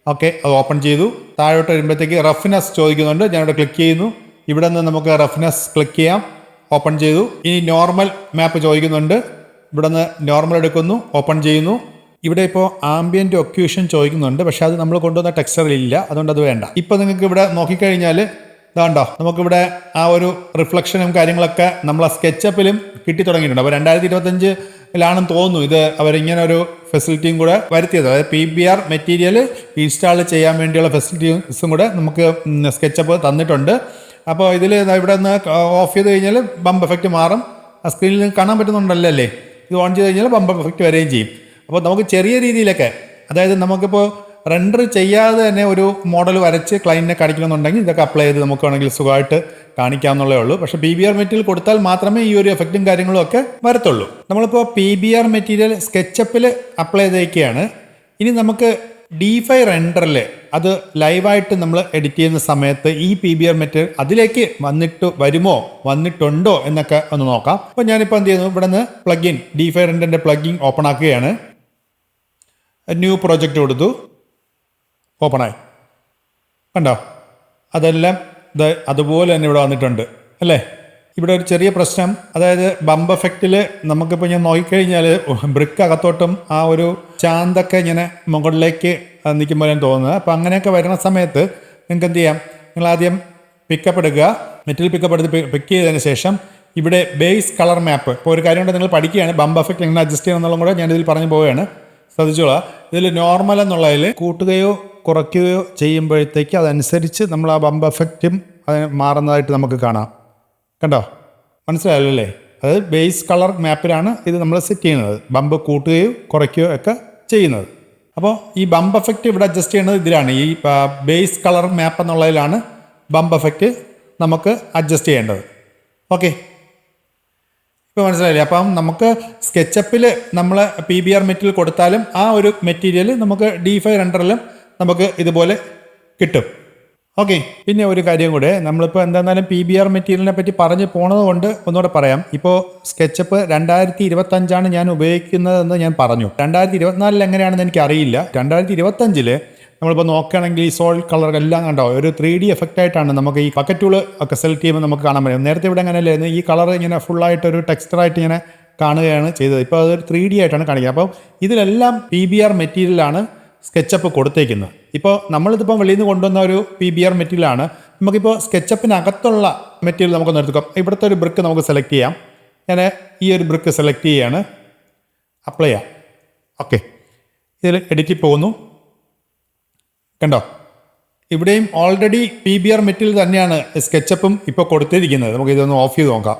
ഓക്കെ, അത് ഓപ്പൺ ചെയ്തു. താഴോട്ട് വരുമ്പോഴത്തേക്ക് റഫ്നെസ് ചോദിക്കുന്നുണ്ട്. ഞാനിവിടെ ക്ലിക്ക് ചെയ്യുന്നു. ഇവിടെ നിന്ന് നമുക്ക് റഫ്നെസ് ക്ലിക്ക് ചെയ്യാം. ഓപ്പൺ ചെയ്തു. ഇനി നോർമൽ മാപ്പ് ചോദിക്കുന്നുണ്ട്. ഇവിടെ നിന്ന് നോർമൽ എടുക്കുന്നു, ഓപ്പൺ ചെയ്യുന്നു. ഇവിടെ ഇപ്പോൾ ആംബിയൻ്റ് ഒക്യൂഷൻ ചോദിക്കുന്നുണ്ട്, പക്ഷെ അത് നമ്മൾ കൊണ്ടുവന്ന ടെക്സ്ചറിലില്ല, അതുകൊണ്ട് അത് വേണ്ട. ഇപ്പോൾ നിങ്ങൾക്ക് ഇവിടെ നോക്കിക്കഴിഞ്ഞാൽ ഇതാണ്ടോ, നമുക്കിവിടെ ആ ഒരു റിഫ്ലക്ഷനും കാര്യങ്ങളൊക്കെ നമ്മളെ സ്കെച്ചപ്പിലും കിട്ടി തുടങ്ങിയിട്ടുണ്ട്. അപ്പോൾ 2025 തോന്നുന്നു ഇത് അവരിങ്ങനെ ഒരു ഫെസിലിറ്റിയും കൂടെ വരുത്തിയത്. അതായത് PBR മെറ്റീരിയൽ ഇൻസ്റ്റാൾ ചെയ്യാൻ വേണ്ടിയുള്ള ഫെസിലിറ്റീസും കൂടെ നമുക്ക് സ്കെച്ചപ്പ് തന്നിട്ടുണ്ട്. അപ്പോൾ ഇതിൽ ഇവിടെ നിന്ന് ഓഫ് ചെയ്ത് കഴിഞ്ഞാൽ ബംപ് എഫക്റ്റ് മാറും. ആ സ്ക്രീനിൽ നിങ്ങൾക്ക് കാണാൻ പറ്റുന്നുണ്ടല്ലോ അല്ലേ? ഇത് ഓൺ ചെയ്ത് കഴിഞ്ഞാൽ ബംപ് എഫക്റ്റ് വരികയും ചെയ്യും. അപ്പോൾ നമുക്ക് ചെറിയ രീതിയിലൊക്കെ, അതായത് നമുക്കിപ്പോൾ റെൻഡർ ചെയ്യാതെ തന്നെ ഒരു മോഡൽ വരച്ച് ക്ലയൻറ്റിനെ കാണിക്കണമെന്നുണ്ടെങ്കിൽ ഇതൊക്കെ അപ്ലൈ ചെയ്ത് നമുക്ക് വേണമെങ്കിൽ സുഖമായിട്ട് കാണിക്കാവുന്നതേ ഉള്ളൂ. പക്ഷേ PBR മെറ്റീരിയൽ കൊടുത്താൽ മാത്രമേ ഈ ഒരു എഫക്റ്റും കാര്യങ്ങളും ഒക്കെ വരത്തുള്ളൂ. നമ്മളിപ്പോൾ PBR മെറ്റീരിയൽ സ്കെച്ചപ്പിൽ അപ്ലൈ ചെയ്തേക്കുകയാണ്. ഇനി നമുക്ക് D5 റെൻഡറിൽ അത് ലൈവായിട്ട് നമ്മൾ എഡിറ്റ് ചെയ്യുന്ന സമയത്ത് ഈ PBR മെറ്റീരിയൽ അതിലേക്ക് വന്നിട്ടുണ്ടോ എന്നൊക്കെ ഒന്ന് നോക്കാം. അപ്പോൾ ഞാനിപ്പോൾ എന്ത് ചെയ്യുന്നു, ഇവിടെ നിന്ന് പ്ലഗിൻ D5 റെൻഡറിൻ്റെ പ്ലഗിൻ ഓപ്പൺ ആക്കുകയാണ്. ന്യൂ പ്രോജക്റ്റ് കൊടുത്തു, ഓപ്പണായി. കണ്ടോ, അതെല്ലാം അതുപോലെ തന്നെ ഇവിടെ വന്നിട്ടുണ്ട് അല്ലേ? ഇവിടെ ഒരു ചെറിയ പ്രശ്നം, അതായത് ബംപ് എഫക്റ്റിൽ നമുക്കിപ്പോൾ ഞാൻ നോക്കിക്കഴിഞ്ഞാൽ ബ്രിക്ക് അകത്തോട്ടും ആ ഒരു ചാന്തൊക്കെ ഇങ്ങനെ മുകളിലേക്ക് നിൽക്കുമ്പോൾ ഞാൻ തോന്നുന്നത്. അപ്പോൾ അങ്ങനെയൊക്കെ വരുന്ന സമയത്ത് നിങ്ങൾക്ക് എന്ത് ചെയ്യാം, നിങ്ങൾ ആദ്യം പിക്കപ്പ് എടുക്കുക, മെറ്റീരിയൽ പിക്കപ്പ് എടുത്ത് പിക്ക് ചെയ്തതിന് ശേഷം ഇവിടെ ബേസ് കളർ മാപ്പ്. ഇപ്പോൾ ഒരു കാര്യം കൊണ്ട് നിങ്ങൾ പഠിക്കുകയാണ്, ബംപ് എഫക്റ്റ് എങ്ങനെ അഡ്ജസ്റ്റ് ചെയ്യണം എന്നുള്ളതും കൂടെ ഞാനിതിൽ പറഞ്ഞു പോവുകയാണ്, ശ്രദ്ധിച്ചോളാം. ഇതിൽ നോർമൽ എന്നുള്ളതിൽ കൂട്ടുകയോ കുറയ്ക്കുകയോ ചെയ്യുമ്പോഴത്തേക്ക് അതനുസരിച്ച് നമ്മൾ ആ ബംപ് എഫക്റ്റും അത് മാറുന്നതായിട്ട് നമുക്ക് കാണാം. കണ്ടോ, മനസ്സിലായല്ലോ അല്ലേ? അതായത് ബേസ് കളർ മാപ്പിലാണ് ഇത് നമ്മൾ സെറ്റ് ചെയ്യുന്നത്, ബംപ് കൂട്ടുകയോ കുറയ്ക്കുകയോ ഒക്കെ ചെയ്യുന്നത്. അപ്പോൾ ഈ ബംപ് എഫക്റ്റ് ഇവിടെ അഡ്ജസ്റ്റ് ചെയ്യുന്നത് ഇതിലാണ്, ഈ ബേസ് കളർ മാപ്പ് എന്നുള്ളതിലാണ് ബംപ് എഫക്റ്റ് നമുക്ക് അഡ്ജസ്റ്റ് ചെയ്യേണ്ടത്. ഓക്കെ, ഇപ്പോൾ മനസ്സിലായില്ലേ? അപ്പം നമുക്ക് സ്കെച്ചപ്പിൽ നമ്മൾ PBR മെറ്റീരിയൽ കൊടുത്താലും ആ ഒരു മെറ്റീരിയൽ നമുക്ക് D5 റെൻഡറിലും നമുക്ക് ഇതുപോലെ കിട്ടും. ഓക്കെ, പിന്നെ ഒരു കാര്യം കൂടെ, നമ്മളിപ്പോൾ എന്തായിരുന്നാലും PBR മെറ്റീരിയലിനെ പറ്റി പറഞ്ഞു പോണത് കൊണ്ട് ഒന്നുകൂടെ പറയാം. ഇപ്പോൾ സ്കെച്ചപ്പ് 2025 ഞാൻ ഉപയോഗിക്കുന്നതെന്ന് ഞാൻ പറഞ്ഞു. 2024 എങ്ങനെയാണെന്ന് എനിക്ക് അറിയില്ല. 2025 നമ്മളിപ്പോൾ നോക്കുകയാണെങ്കിൽ ഈ സോളിഡ് കളർ എല്ലാം കണ്ടോ, ഒരു 3D എഫക്റ്റ് ആയിട്ടാണ് നമുക്ക് ഈ ബക്കറ്റ് ടൂൾ ഒക്കെ സെലക്ട് ചെയ്യുമ്പോൾ നമുക്ക് കാണാൻ പറ്റും. നേരത്തെ ഇവിടെ അങ്ങനെയല്ലായിരുന്നു, ഈ കളർ ഇങ്ങനെ ഫുള്ളായിട്ടൊരു ടെക്സ്ചറായിട്ട് ഇങ്ങനെ കാണുകയാണ് ചെയ്തത്. ഇപ്പോൾ അതൊരു 3D ആയിട്ടാണ് കാണിക്കുക. അപ്പോൾ ഇതിലെല്ലാം PBR മെറ്റീരിയലാണ് സ്കെച്ചപ്പ് കൊടുത്തേക്കുന്നത്. ഇപ്പോൾ നമ്മളിതിപ്പോൾ വെളിയിൽ നിന്ന് കൊണ്ടുവന്ന ഒരു PBR മെറ്റീരിയലാണ്. നമുക്കിപ്പോൾ സ്കെച്ചപ്പിനകത്തുള്ള മെറ്റീരിയൽ നമുക്കൊന്ന് എടുക്കാം. ഇവിടുത്തെ ഒരു ബ്രിക്ക് നമുക്ക് സെലക്ട് ചെയ്യാം. ഞാൻ ഈ ഒരു ബ്രിക്ക് സെലക്ട് ചെയ്യാണ്, അപ്ലൈ ചെയ്യാം. ഓക്കെ, ഇതിൽ എഡിറ്റിൽ പോകുന്നു. കണ്ടോ, ഇവിടെയും ഓൾറെഡി PBR മെറ്റീരിയൽ തന്നെയാണ് സ്കെച്ചപ്പും ഇപ്പോൾ കൊടുത്തിരിക്കുന്നത്. നമുക്ക് ഇതൊന്ന് ഓഫ് ചെയ്ത് നോക്കാം.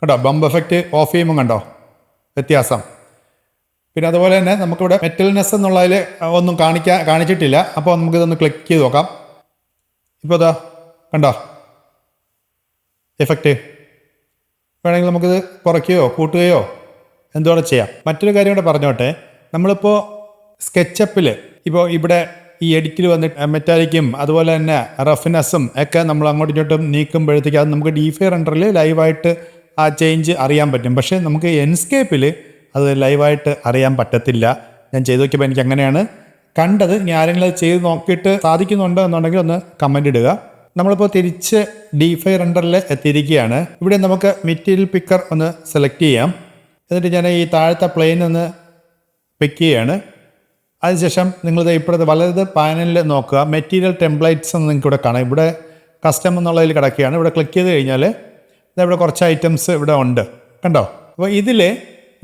കണ്ടോ, ബംപ് എഫക്റ്റ് ഓഫ് ചെയ്യുമ്പോൾ കണ്ടോ വ്യത്യാസം. പിന്നെ അതുപോലെ തന്നെ നമുക്കിവിടെ മെറ്റൽനെസ് എന്നുള്ളതിൽ ഒന്നും കാണിച്ചിട്ടില്ല. അപ്പോൾ നമുക്കിതൊന്ന് ക്ലിക്ക് ചെയ്ത് നോക്കാം. ഇപ്പോൾ ഇതാ കണ്ടോ എഫക്റ്റ്. വേണമെങ്കിൽ നമുക്കിത് കുറയ്ക്കുകയോ കൂട്ടുകയോ എന്തുകൂടെ ചെയ്യാം. മറ്റൊരു കാര്യം കൂടെ പറഞ്ഞോട്ടെ, നമ്മളിപ്പോൾ സ്കെച്ചപ്പിൽ ഇപ്പോൾ ഇവിടെ ഈ എഡിറ്റിൽ വന്നിട്ട് മെറ്റാലിക്കും അതുപോലെ തന്നെ റഫ്നെസ്സും ഒക്കെ നമ്മൾ അങ്ങോട്ടും ഇങ്ങോട്ടും നീക്കുമ്പോഴത്തേക്ക് അത് നമുക്ക് D5 റെൻഡറിൽ ലൈവായിട്ട് ആ ചേഞ്ച് അറിയാൻ പറ്റും. പക്ഷേ നമുക്ക് എൻസ്കേപ്പിൽ അത് ലൈവായിട്ട് അറിയാൻ പറ്റത്തില്ല. ഞാൻ ചെയ്ത് നോക്കിയപ്പോൾ എനിക്ക് അങ്ങനെയാണ് കണ്ടത്. ഇനി ആരെങ്കിലും അത് ചെയ്ത് നോക്കിയിട്ട് സാധിക്കുന്നുണ്ടോ എന്നുണ്ടെങ്കിൽ ഒന്ന് കമൻ്റ് ഇടുക. നമ്മളിപ്പോൾ തിരിച്ച് D5 റെൻഡറിൽ എത്തിയിരിക്കുകയാണ്. ഇവിടെ നമുക്ക് മെറ്റീരിയൽ പിക്കർ ഒന്ന് സെലക്ട് ചെയ്യാം. എന്നിട്ട് ഞാൻ ഈ താഴത്തെ പ്ലെയിൻ ഒന്ന് പിക്ക് ചെയ്യാണ്. അതിനുശേഷം നിങ്ങളിത് ഇപ്പോഴത്തെ വലത് പാനലിൽ നോക്കുക, മെറ്റീരിയൽ ടെംപ്ലേറ്റ്സ് എന്ന് നിങ്ങൾക്ക് ഇവിടെ കാണാം. ഇവിടെ കസ്റ്റം എന്നുള്ളതിൽ കിടക്കുകയാണ്. ഇവിടെ ക്ലിക്ക് ചെയ്ത് കഴിഞ്ഞാൽ ഇവിടെ കുറച്ച് ഐറ്റംസ് ഇവിടെ ഉണ്ട്, കണ്ടോ. അപ്പോൾ ഇതിൽ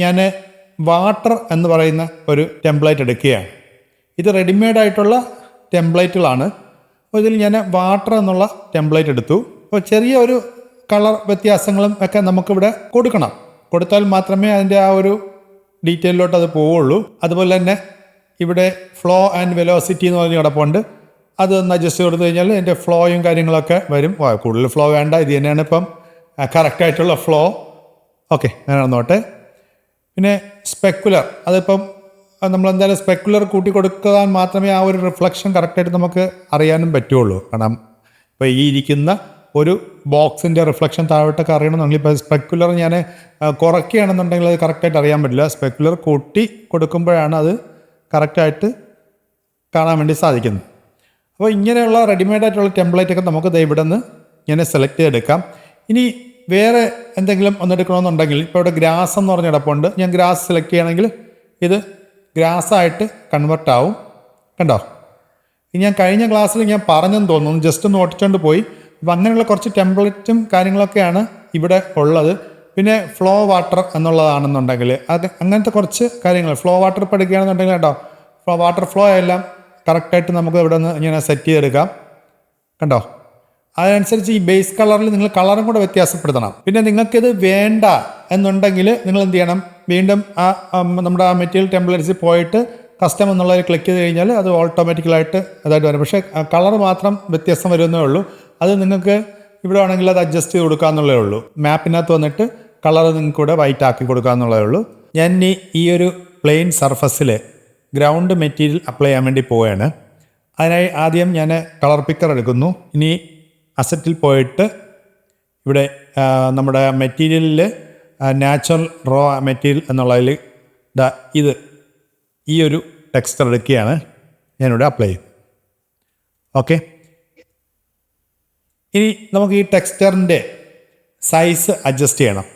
ഞാൻ വാട്ടർ എന്ന് പറയുന്ന ഒരു ടെംപ്ലേറ്റ് എടുക്കുകയാണ്. ഇത് റെഡിമെയ്ഡ് ആയിട്ടുള്ള ടെംപ്ലേറ്റുകളാണ്. അപ്പോൾ ഇതിൽ ഞാൻ വാട്ടർ എന്നുള്ള ടെംപ്ലേറ്റ് എടുത്തു. അപ്പോൾ ചെറിയ ഒരു കളർ വ്യത്യാസങ്ങളും ഒക്കെ നമുക്കിവിടെ കൊടുത്താൽ മാത്രമേ അതിൻ്റെ ആ ഒരു ഡീറ്റെയിലോട്ട് അത് പോവുള്ളൂ. അതുപോലെ തന്നെ ഇവിടെ ഫ്ലോ ആൻഡ് വെലോസിറ്റി എന്ന് പറഞ്ഞ് കിടപ്പുണ്ട്. അതൊന്ന് അഡ്ജസ്റ്റ് കൊടുത്തു കഴിഞ്ഞാൽ എൻ്റെ ഫ്ലോയും കാര്യങ്ങളൊക്കെ വരും. കൂടുതൽ ഫ്ലോ വേണ്ട, ഇത് തന്നെയാണ് ഇപ്പം കറക്റ്റായിട്ടുള്ള ഫ്ലോ. ഓക്കെ, അങ്ങനെ നടന്നോട്ടെ. പിന്നെ സ്പെക്കുലർ, അതിപ്പം നമ്മളെന്തായാലും സ്പെക്കുലർ കൂട്ടി കൊടുക്കാൻ മാത്രമേ ആ ഒരു റിഫ്ലക്ഷൻ കറക്റ്റായിട്ട് നമുക്ക് അറിയാനും പറ്റുള്ളൂ. കാരണം ഇപ്പോൾ ഈ ഇരിക്കുന്ന ഒരു ബോക്സിൻ്റെ റിഫ്ലക്ഷൻ താഴോട്ടൊക്കെ അറിയണമെന്നുണ്ടെങ്കിൽ ഇപ്പോൾ സ്പെക്കുലർ ഞാൻ കുറയ്ക്കുകയാണെന്നുണ്ടെങ്കിൽ അത് കറക്റ്റായിട്ട് അറിയാൻ പറ്റില്ല. സ്പെക്കുലർ കൂട്ടി കൊടുക്കുമ്പോഴാണ് അത് കറക്റ്റായിട്ട് കാണാൻ വേണ്ടി സാധിക്കുന്നത്. അപ്പോൾ ഇങ്ങനെയുള്ള റെഡിമെയ്ഡ് ആയിട്ടുള്ള ടെംപ്ലേറ്റൊക്കെ നമുക്ക് ഇവിടെ നിന്ന് ഇങ്ങനെ സെലക്ട് ചെയ്തെടുക്കാം. ഇനി വേറെ എന്തെങ്കിലും ഒന്നെടുക്കണമെന്നുണ്ടെങ്കിൽ ഇപ്പോൾ ഇവിടെ ഗ്രാസ് എന്ന് പറഞ്ഞ കിടപ്പുണ്ട്. ഞാൻ ഗ്രാസ് സെലക്ട് ചെയ്യണമെങ്കിൽ ഇത് ഗ്രാസായിട്ട് കൺവെർട്ട് ആവും. കണ്ടോ? ഞാൻ കഴിഞ്ഞ ക്ലാസ്സിൽ ഞാൻ പറഞ്ഞെന്ന് തോന്നുന്നു, ജസ്റ്റ് ഒന്ന് ഓടിച്ചുകൊണ്ട് പോയി. അപ്പം അങ്ങനെയുള്ള കുറച്ച് ടെംപ്ലേറ്റും കാര്യങ്ങളൊക്കെയാണ് ഇവിടെ ഉള്ളത്. പിന്നെ ഫ്ലോ വാട്ടർ എന്നുള്ളതാണെന്നുണ്ടെങ്കിൽ അത് അങ്ങനത്തെ കുറച്ച് കാര്യങ്ങൾ, ഫ്ലോ വാട്ടർ ഇപ്പോൾ എടുക്കുകയാണെന്നുണ്ടെങ്കിൽ കേട്ടോ, വാട്ടർ ഫ്ലോ എല്ലാം കറക്റ്റായിട്ട് നമുക്ക് ഇവിടെ നിന്ന് ഇങ്ങനെ സെറ്റ് ചെയ്തെടുക്കാം. കണ്ടോ? അതനുസരിച്ച് ഈ ബേസ് കളറിൽ നിങ്ങൾ കളറും കൂടെ വ്യത്യാസപ്പെടുത്തണം. പിന്നെ നിങ്ങൾക്കിത് വേണ്ട എന്നുണ്ടെങ്കിൽ നിങ്ങൾ എന്ത് ചെയ്യണം, വീണ്ടും നമ്മുടെ ആ മെറ്റീരിയൽ ടെംപ്ലേറ്റ്സിൽ പോയിട്ട് കസ്റ്റം എന്നുള്ളതിൽ ക്ലിക്ക് ചെയ്ത് കഴിഞ്ഞാൽ അത് ഓട്ടോമാറ്റിക്കലായിട്ട് അതായിട്ട് വരും. പക്ഷേ കളർ മാത്രം വ്യത്യാസം വരുന്നേ ഉള്ളൂ. അത് നിങ്ങൾക്ക് ഇവിടെ ആണെങ്കിൽ അത് അഡ്ജസ്റ്റ് ചെയ്ത് കൊടുക്കാമെന്നുള്ളതേ ഉള്ളൂ. മാപ്പിനകത്ത് വന്നിട്ട് കളർ നിങ്ങൾക്ക് ഇവിടെ വൈറ്റ് ആക്കി കൊടുക്കാമെന്നുള്ളതേ ഉള്ളൂ. ഞാൻ ഈ ഒരു പ്ലെയിൻ സർഫസിൽ ഗ്രൗണ്ട് മെറ്റീരിയൽ അപ്ലൈ ചെയ്യാൻ വേണ്ടി പോവുകയാണ്. അതിനായി ആദ്യം ഞാൻ കളർ പിക്കർ എടുക്കുന്നു. ഇനി അസറ്റിൽ പോയിട്ട് ഇവിടെ നമ്മുടെ മെറ്റീരിയലിൽ നാച്ചുറൽ റോ മെറ്റീരിയൽ എന്നുള്ളതിൽ ഈ ഒരു ടെക്സ്ചർ എടുക്കുകയാണ് ഞാനിവിടെ അപ്ലൈ ചെയ്യും. ഓക്കെ, ഇനി നമുക്ക് ഈ ടെക്സ്ചറിൻ്റെ സൈസ് അഡ്ജസ്റ്റ് ചെയ്യണം.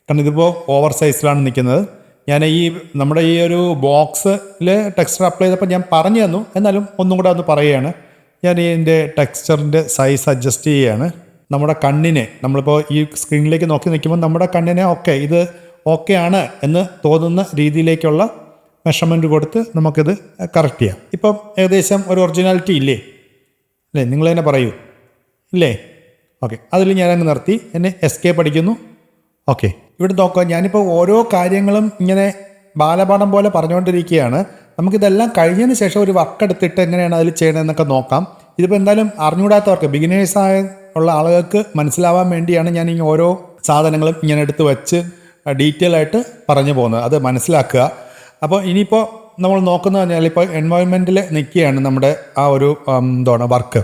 കാരണം ഇതിപ്പോൾ ഓവർ സൈസിലാണ് നിൽക്കുന്നത്. ഞാൻ നമ്മുടെ ഈ ഒരു ബോക്സിൽ ടെക്സ്ചർ അപ്ലൈ ചെയ്തപ്പോൾ ഞാൻ പറഞ്ഞു തന്നു, എന്നാലും ഒന്നും കൂടെ ഒന്ന് പറയുകയാണ്. ഞാൻ ഇതിൻ്റെ ടെക്സ്ചറിൻ്റെ സൈസ് അഡ്ജസ്റ്റ് ചെയ്യുകയാണ്. നമ്മുടെ കണ്ണിനെ, നമ്മളിപ്പോൾ ഈ സ്ക്രീനിലേക്ക് നോക്കി നിൽക്കുമ്പോൾ നമ്മുടെ കണ്ണിനെ ഇത് ഓക്കെ ആണ് എന്ന് തോന്നുന്ന രീതിയിലേക്കുള്ള മെഷർമെൻറ്റ് കൊടുത്ത് നമുക്കിത് കറക്റ്റ് ചെയ്യാം. ഇപ്പം ഏകദേശം ഒരു ഒറിജിനാലിറ്റി ഇല്ലേ? നിങ്ങൾ തന്നെ പറയൂ, ഇല്ലേ? ഓക്കെ, അതിൽ ഞാനങ്ങ് നിർത്തി, എന്നെ എസ്കേപ്പ് അടിക്കുന്നു. ഓക്കെ, ഇവിടെ നോക്കുക, ഞാനിപ്പോൾ ഓരോ കാര്യങ്ങളും ഇങ്ങനെ ബാലപാഠം പോലെ പറഞ്ഞുകൊണ്ടിരിക്കുകയാണ്. നമുക്കിതെല്ലാം കഴിഞ്ഞതിന് ശേഷം ഒരു വർക്ക് എടുത്തിട്ട് എങ്ങനെയാണ് അതിൽ ചെയ്യണമെന്നൊക്കെ നോക്കാം. ഇതിപ്പോൾ എന്തായാലും അറിഞ്ഞുകൂടാത്തവർക്ക്, ബിഗിനേഴ്സായ ഉള്ള ആളുകൾക്ക് മനസ്സിലാവാൻ വേണ്ടിയാണ് ഞാൻ ഈ ഓരോ സാധനങ്ങളും ഇങ്ങനെ എടുത്ത് വെച്ച് ഡീറ്റെയിൽ ആയിട്ട് പറഞ്ഞു പോകുന്നത്. അത് മനസ്സിലാക്കുക. അപ്പോൾ ഇനിയിപ്പോൾ നമ്മൾ നോക്കുന്നത് പറഞ്ഞാൽ ഇപ്പോൾ എൻവയോൺമെൻറ്റിൽ നിൽക്കുകയാണ് നമ്മുടെ ആ ഒരു വർക്ക്.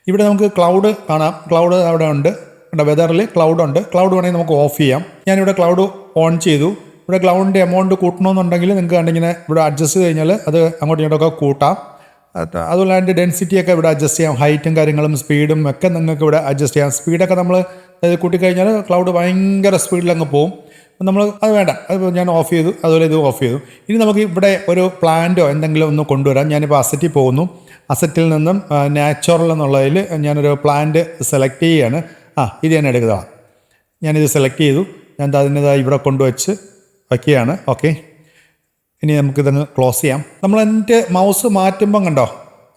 ഇവിടെ നമുക്ക് ക്ലൗഡ് കാണാം. ക്ലൗഡ് അവിടെ ഉണ്ട്. ഇവിടെ വെതറിൽ ക്ലൗഡ് ഉണ്ട്. ക്ലൗഡ് വേണമെങ്കിൽ നമുക്ക് ഓഫ് ചെയ്യാം. ഞാനിവിടെ ക്ലൗഡ് ഓൺ ചെയ്തു. ഇവിടെ ക്ലൗഡിൻ്റെ എമൗണ്ട് കൂട്ടണമെന്നുണ്ടെങ്കിൽ നിങ്ങൾക്ക് കണ്ടിങ്ങനെ ഇവിടെ അഡ്ജസ്റ്റ് ചെയ്ത് കഴിഞ്ഞാൽ അത് അങ്ങോട്ടും ഇങ്ങോട്ടൊക്കെ കൂട്ടാം. അതുപോലെ അതിൻ്റെ ഡെൻസിറ്റിയൊക്കെ ഇവിടെ അഡ്ജസ്റ്റ് ചെയ്യാം. ഹൈറ്റും കാര്യങ്ങളും സ്പീഡും ഒക്കെ നിങ്ങൾക്ക് ഇവിടെ അഡ്ജസ്റ്റ് ചെയ്യാം. സ്പീഡൊക്കെ നമ്മൾ കൂട്ടിക്കഴിഞ്ഞാൽ ക്ലൗഡ് ഭയങ്കര സ്പീഡിലങ്ങ് പോകും. നമ്മൾ അത് വേണ്ട, അത് ഞാൻ ഓഫ് ചെയ്തു. അതുപോലെ ഇത് ഓഫ് ചെയ്തു. ഇനി നമുക്ക് ഇവിടെ ഒരു പ്ലാന്റോ എന്തെങ്കിലും ഒന്ന് കൊണ്ടുവരാം. ഞാനിപ്പോൾ അസറ്റിൽ പോകുന്നു. അസറ്റിൽ നിന്നും നാച്ചുറൽ എന്നുള്ളതിൽ ഞാനൊരു പ്ലാന്റ് സെലക്ട് ചെയ്യുകയാണ്. ഇത് ഞാൻ എടുക്കുക. ഞാനിത് സെലക്ട് ചെയ്തു. ഞാൻ അതിൻ്റെതായി ഇവിടെ കൊണ്ടുവച്ച് വയ്ക്കുകയാണ്. ഓക്കെ, ഇനി നമുക്കിതങ്ങ് ക്ലോസ് ചെയ്യാം. നമ്മൾ എൻ്റെ മൗസ് മാറ്റുമ്പം കണ്ടോ,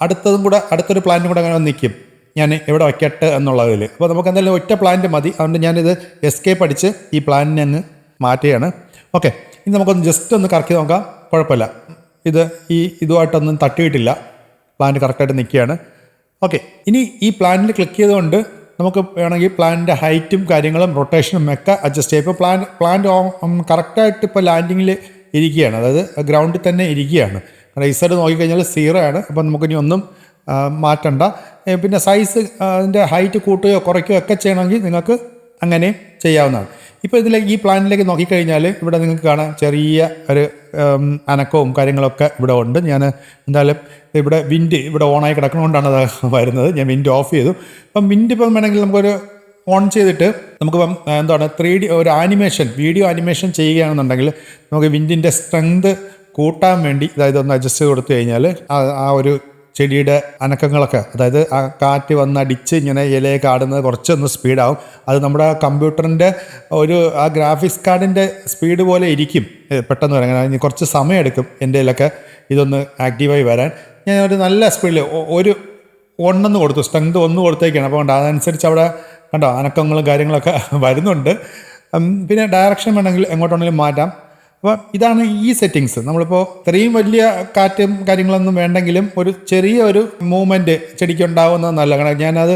അടുത്തൊരു പ്ലാന്റും കൂടെ അങ്ങനെ നിൽക്കും. ഞാൻ എവിടെ വയ്ക്കട്ടെ എന്നുള്ളതിൽ. അപ്പോൾ നമുക്ക് എന്തായാലും ഒറ്റ പ്ലാന്റ് മതി. അതുകൊണ്ട് ഞാനിത് എസ്കേപ്പ് അടിച്ച് ഈ പ്ലാന്റിനെ അങ്ങ് മാറ്റുകയാണ്. ഓക്കെ, ഇനി നമുക്കൊന്ന് ജസ്റ്റ് ഒന്ന് കറക്കി നോക്കാം. കുഴപ്പമില്ല, ഇതുമായിട്ടൊന്നും തട്ടിയിട്ടില്ല. പ്ലാന്റ് കറക്റ്റായിട്ട് നിൽക്കുകയാണ്. ഓക്കെ, ഇനി ഈ പ്ലാന്റിൽ ക്ലിക്ക് ചെയ്തുകൊണ്ട് നമുക്ക് വേണമെങ്കിൽ പ്ലാന്റിൻ്റെ ഹൈറ്റും കാര്യങ്ങളും റൊട്ടേഷനും ഒക്കെ അഡ്ജസ്റ്റ് ചെയ്യാം. ഇപ്പോൾ പ്ലാന്റ് കറക്റ്റായിട്ട് ഇപ്പോൾ ലാൻഡിങ്ങിൽ ഇരിക്കുകയാണ്, അതായത് ഗ്രൗണ്ടിൽ തന്നെ ഇരിക്കുകയാണ്. കാരണം ഈ സൈഡ് നോക്കിക്കഴിഞ്ഞാൽ 0 ആണ്. അപ്പോൾ നമുക്കിനി ഒന്നും മാറ്റണ്ട. പിന്നെ സൈസ് അതിൻ്റെ ഹൈറ്റ് കൂട്ടുകയോ കുറയ്ക്കുകയോ ഒക്കെ ചെയ്യണമെങ്കിൽ നിങ്ങൾക്ക് അങ്ങനെ ചെയ്യാവുന്നതാണ്. ഇപ്പോൾ ഈ പ്ലാനിലേക്ക് നോക്കിക്കഴിഞ്ഞാൽ ഇവിടെ നിങ്ങൾക്ക് കാണാം ചെറിയ ഒരു അനക്കവും കാര്യങ്ങളൊക്കെ ഇവിടെ ഉണ്ട്. ഞാൻ എന്തായാലും ഇവിടെ വിൻഡ് ഇവിടെ ഓണായി കിടക്കുന്നതുകൊണ്ടാണ് അത് വരുന്നത്. ഞാൻ വിൻഡ് ഓഫ് ചെയ്തു. അപ്പം വിൻഡ് ഇപ്പം വേണമെങ്കിൽ നമുക്കൊരു ഓൺ ചെയ്തിട്ട് നമുക്കിപ്പം 3D ഒരു വീഡിയോ ആനിമേഷൻ ചെയ്യുകയാണെന്നുണ്ടെങ്കിൽ നമുക്ക് വിൻഡിൻ്റെ സ്ട്രെങ്ത് കൂട്ടാൻ വേണ്ടി ഒന്ന് അഡ്ജസ്റ്റ് ചെയ്ത് കൊടുത്തു കഴിഞ്ഞാൽ ആ ഒരു ചെടിയുടെ അനക്കങ്ങളൊക്കെ, അതായത് ആ കാറ്റ് വന്നടിച്ച് ഇങ്ങനെ ഇലയൊക്കെ ആടുന്നത് കുറച്ചൊന്ന് സ്പീഡാവും. അത് നമ്മുടെ കമ്പ്യൂട്ടറിൻ്റെ ആ ഗ്രാഫിക്സ് കാർഡിൻ്റെ സ്പീഡ് പോലെ ഇരിക്കും. പെട്ടെന്ന് വരാൻ കുറച്ച് സമയമെടുക്കും എൻ്റെ ഇതിലൊക്കെ ഇതൊന്ന് ആക്റ്റീവായി വരാൻ. ഞാൻ ഒരു നല്ല സ്പീഡിൽ ഒരു 1 കൊടുത്തു, സ്ട്രെങ്ത് 1 കൊടുത്തേക്കാണ്. അപ്പോൾ അതനുസരിച്ച് അവിടെ കണ്ടോ അനക്കങ്ങളും കാര്യങ്ങളൊക്കെ വരുന്നുണ്ട്. പിന്നെ ഡയറക്ഷൻ വേണമെങ്കിൽ എങ്ങോട്ടാണെങ്കിലും മാറ്റാം. അപ്പോൾ ഇതാണ് ഈ സെറ്റിങ്സ്. നമ്മളിപ്പോൾ ഇത്രയും വലിയ കാറ്റും കാര്യങ്ങളൊന്നും വേണ്ടെങ്കിലും ഒരു ചെറിയ ഒരു മൂവ്മെൻറ്റ് ചെടിക്ക് ഉണ്ടാകുന്നത് നല്ല. കാരണം ഞാനത്